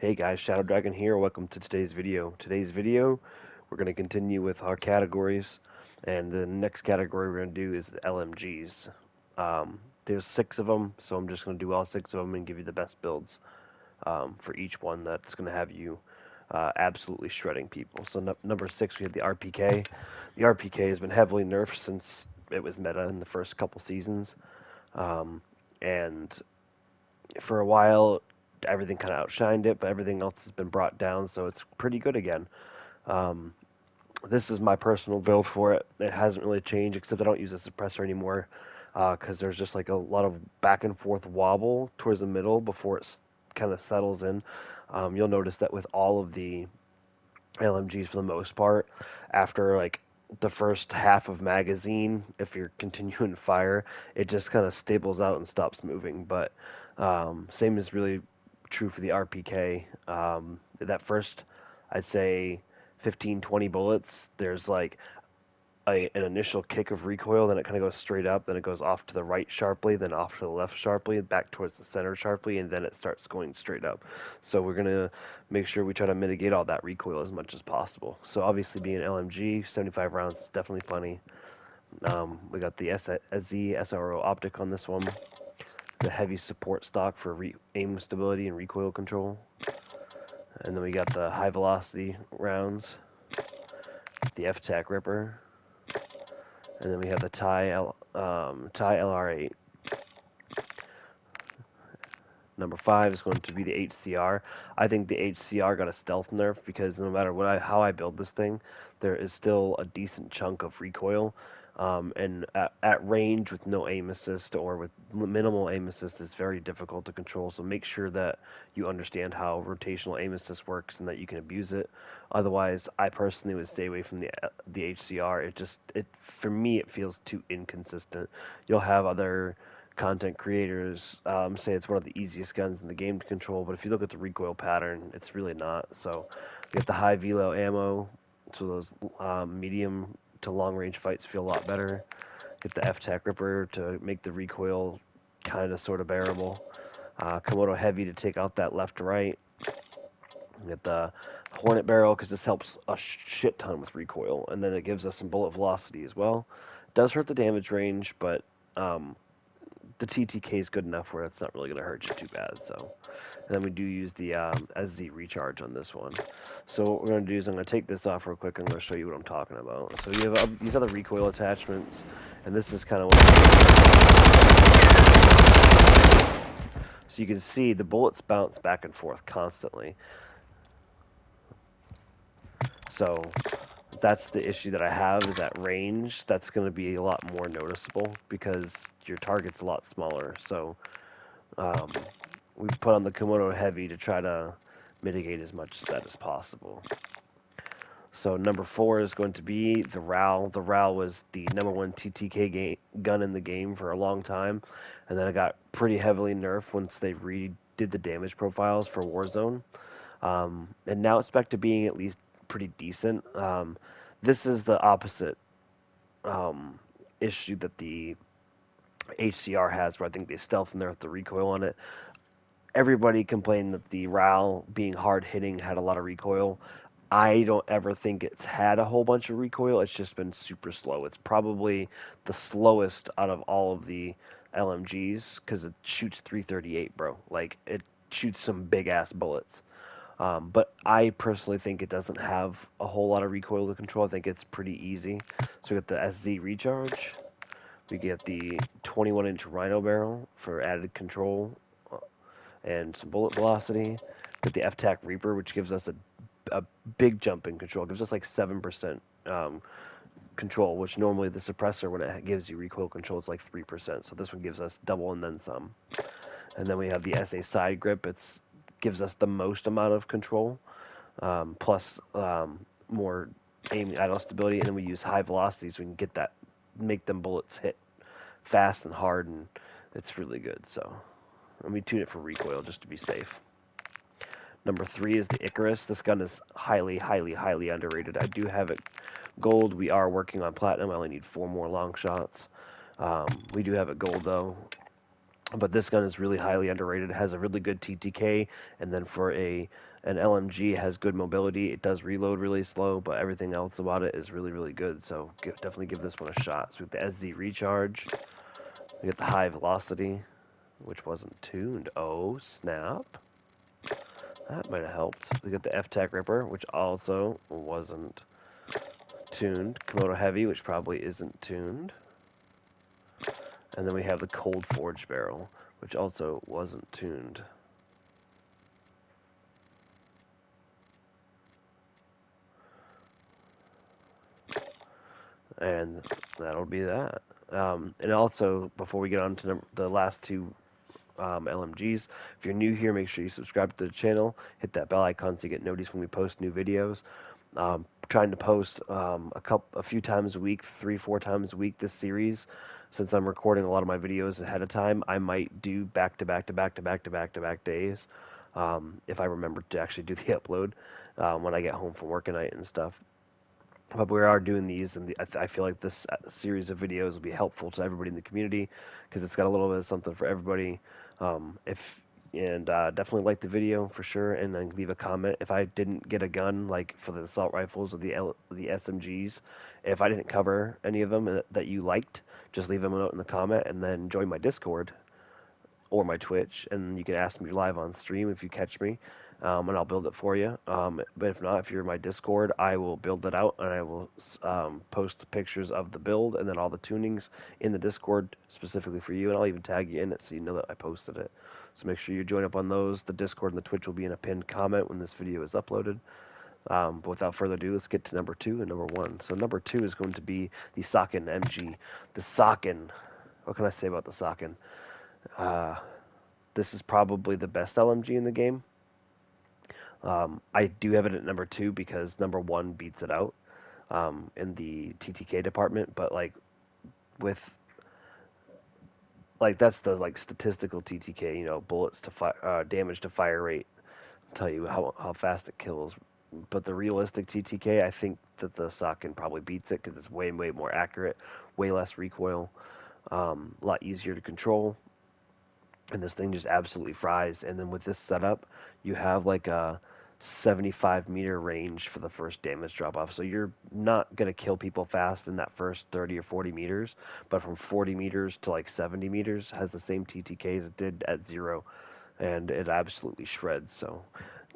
Hey guys, Shadow Dragon here. Welcome to today's video. We're going to continue with our categories, and the next category we're going to do is the LMGs. There's six of them, so I'm just going to do all six of them and give you the best builds for each one that's going to have you absolutely shredding people. So number six, we have the RPK. The RPK has been heavily nerfed since it was meta in the first couple seasons, um, and for a while everything kind of outshined it, but everything else has been brought down, so it's pretty good again. Um, this is my personal build for it. It hasn't really changed, except I don't use a suppressor anymore because there's just like a lot of back and forth wobble towards the middle before it kind of settles in. You'll notice that with all of the LMGs for the most part, after like the first half of magazine, if you're continuing fire, it just kind of stables out and stops moving. But same is really true for the RPK. That first, I'd say 15, 20 bullets, there's like an initial kick of recoil, then it kind of goes straight up, then it goes off to the right sharply, then off to the left sharply, back towards the center sharply, and then it starts going straight up. So we're going to make sure we try to mitigate all that recoil as much as possible. So obviously being LMG, 75 rounds is definitely plenty. We got the SZ SRO optic on this one, the heavy support stock for aim stability and recoil control. And then we got the high velocity rounds, the F-Tac Ripper, and then we have the Thai LR8. Number five is going to be the HCR. I think the HCR got a stealth nerf because no matter how I build this thing, there is still a decent chunk of recoil. And at range with no aim assist or with minimal aim assist is very difficult to control. So make sure that you understand how rotational aim assist works and that you can abuse it. Otherwise, I personally would stay away from the HCR. It for me it feels too inconsistent. You'll have other content creators say it's one of the easiest guns in the game to control, but if you look at the recoil pattern, it's really not. So you get the high velo ammo, so those medium to long range fights feel a lot better. Get the F-Tac Ripper to make the recoil kind of sort of bearable. Komodo Heavy to take out that left to right. Get the Hornet Barrel because this helps a shit ton with recoil, and then it gives us some bullet velocity as well. It does hurt the damage range, but the TTK is good enough where it's not really going to hurt you too bad. So, and then we do use the SZ recharge on this one. So what we're going to do is I'm going to take this off real quick. I'm going to show you what I'm talking about. So you have these other recoil attachments, and this is kind of what. So you can see the bullets bounce back and forth constantly. So that's the issue that I have is at range. That's going to be a lot more noticeable because your target's a lot smaller. So um, we've put on the Komodo Heavy to try to mitigate as much of that as possible. So number four is going to be the RAL. The RAL was the number one TTK gun in the game for a long time, and then it got pretty heavily nerfed once they redid the damage profiles for Warzone. And now it's back to being at least pretty decent. This is the opposite um, issue that the HCR has, where I think they stealth nerfed the recoil on it. Everybody complained that the RAL being hard hitting had a lot of recoil. I don't ever think it's had a whole bunch of recoil. It's just been super slow. It's probably the slowest out of all of the LMGs because it shoots 338, bro. Like it shoots some big ass bullets. But I personally think it doesn't have a whole lot of recoil to control. I think it's pretty easy. So we get the SZ recharge. We get the 21-inch Rhino barrel for added control and some bullet velocity. Get the F-Tac Reaper, which gives us a big jump in control. It gives us like 7% control, which normally the suppressor, when it gives you recoil control, it's like 3%. So this one gives us double and then some. And then we have the SA side grip. It's gives us the most amount of control, plus more aim idle stability. And then we use high velocity so we can get that, make them bullets hit fast and hard, and it's really good. So let me tune it for recoil just to be safe. Number three is the Icarus. This gun is highly, highly, highly underrated. I do have it gold. We are working on platinum. I only need 4 more long shots. We do have it gold though. But this gun is really highly underrated. It has a really good TTK, and then for an LMG, it has good mobility. It does reload really slow, but everything else about it is really, really good. So definitely give this one a shot. So we have the SZ recharge. We get the high velocity, which wasn't tuned. Oh, snap. That might have helped. We got the F-Tac Ripper, which also wasn't tuned. Komodo Heavy, which probably isn't tuned. And then we have the Cold Forge Barrel, which also wasn't tuned. And that'll be that. And also, before we get on to the last two LMGs, if you're new here, make sure you subscribe to the channel, hit that bell icon so you get notice when we post new videos. Trying to post a few times a week, 3-4 times a week this series. Since I'm recording a lot of my videos ahead of time, I might do back to back to back to back to back to back days, if I remember to actually do the upload when I get home from work at night and stuff. But we are doing these, and I feel like this series of videos will be helpful to everybody in the community because it's got a little bit of something for everybody. If and Definitely like the video for sure, and then leave a comment. If I didn't get a gun like for the assault rifles or the SMGs, if I didn't cover any of them that you liked, just leave them a note in the comment, and then join my Discord or my Twitch, and you can ask me live on stream if you catch me, and I'll build it for you. But if not, if you're in my Discord, I will build it out, and I will post pictures of the build and then all the tunings in the Discord specifically for you, and I'll even tag you in it so you know that I posted it. So make sure you join up on those. The Discord and the Twitch will be in a pinned comment when this video is uploaded. But without further ado, let's get to number two and number one. So number two is going to be the Socken MG. The Socken. What can I say about the Socken? Uh, this is probably the best LMG in the game. I do have it at number two because number one beats it out in the TTK department. But with that's the statistical TTK, bullets to fire, damage to fire rate, tell you how fast it kills. But the realistic TTK, I think that the Socken probably beats it because it's way more accurate, way less recoil, a lot easier to control, and this thing just absolutely fries. And then with this setup, you have like a 75-meter range for the first damage drop off. So you're not going to kill people fast in that first 30 or 40 meters, but from 40 meters to like 70 meters has the same TTK as it did at 0, and it absolutely shreds. So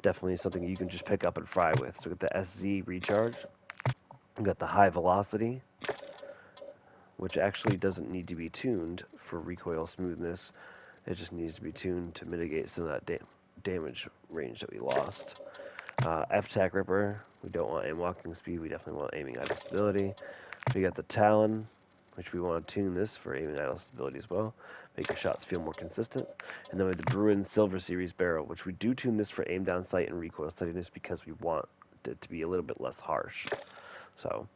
definitely something you can just pick up and fry with. So we got the SZ recharge, we got the high velocity, which actually doesn't need to be tuned for recoil smoothness. It just needs to be tuned to mitigate some of that damage range that we lost. F-Tac Ripper, we don't want aim walking speed, we definitely want aiming idle stability. We got the Talon, which we want to tune this for aiming idle stability as well. Make your shots feel more consistent. And then we have the Bruin Silver Series Barrel, which we do tune this for aim down sight and recoil steadiness because we want it to be a little bit less harsh. So,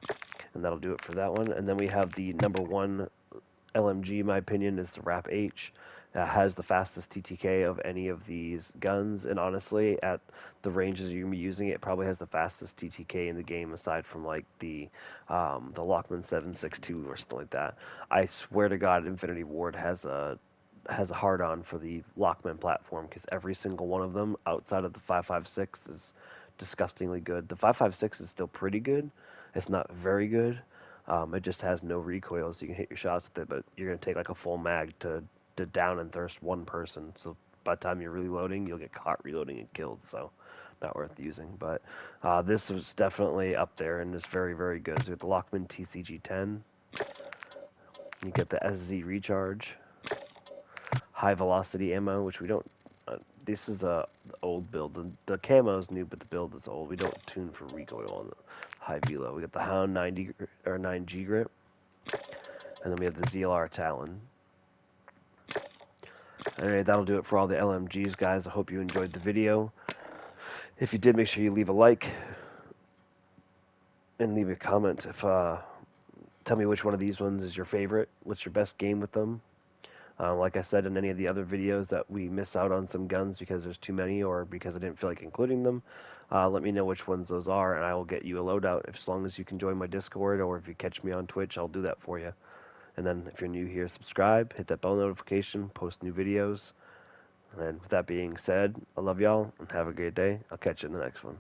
and that'll do it for that one. And then we have the number one LMG, in my opinion, is the Rap H. Has the fastest TTK of any of these guns, and honestly, at the ranges you're gonna be using it, probably has the fastest TTK in the game, aside from like the Lockman 762 or something like that. I swear to God, Infinity Ward has a hard on for the Lockman platform because every single one of them outside of the 5.56 is disgustingly good. The 5.56 is still pretty good. It's not very good. It just has no recoil, so you can hit your shots with it, but you're going to take like a full mag to down and thirst one person. So by the time you're really loading, you'll get caught reloading and killed. So not worth using. But this was definitely up there and is very, very good. So you got the Lockman TCG10. You get the SZ recharge, high velocity ammo, which we don't. This is a old build. The camo is new, but the build is old. We don't tune for recoil on the high velo. We got the Hound 90 or 9G grip, and then we have the ZLR Talon. Alright, that'll do it for all the LMGs, guys. I hope you enjoyed the video. If you did, make sure you leave a like and leave a comment. Tell me which one of these ones is your favorite. What's your best game with them? Like I said in any of the other videos that we miss out on some guns because there's too many or because I didn't feel like including them, let me know which ones those are and I will get you a loadout as long as you can join my Discord, or if you catch me on Twitch, I'll do that for you. And then if you're new here, subscribe, hit that bell notification, post new videos. And with that being said, I love y'all and have a great day. I'll catch you in the next one.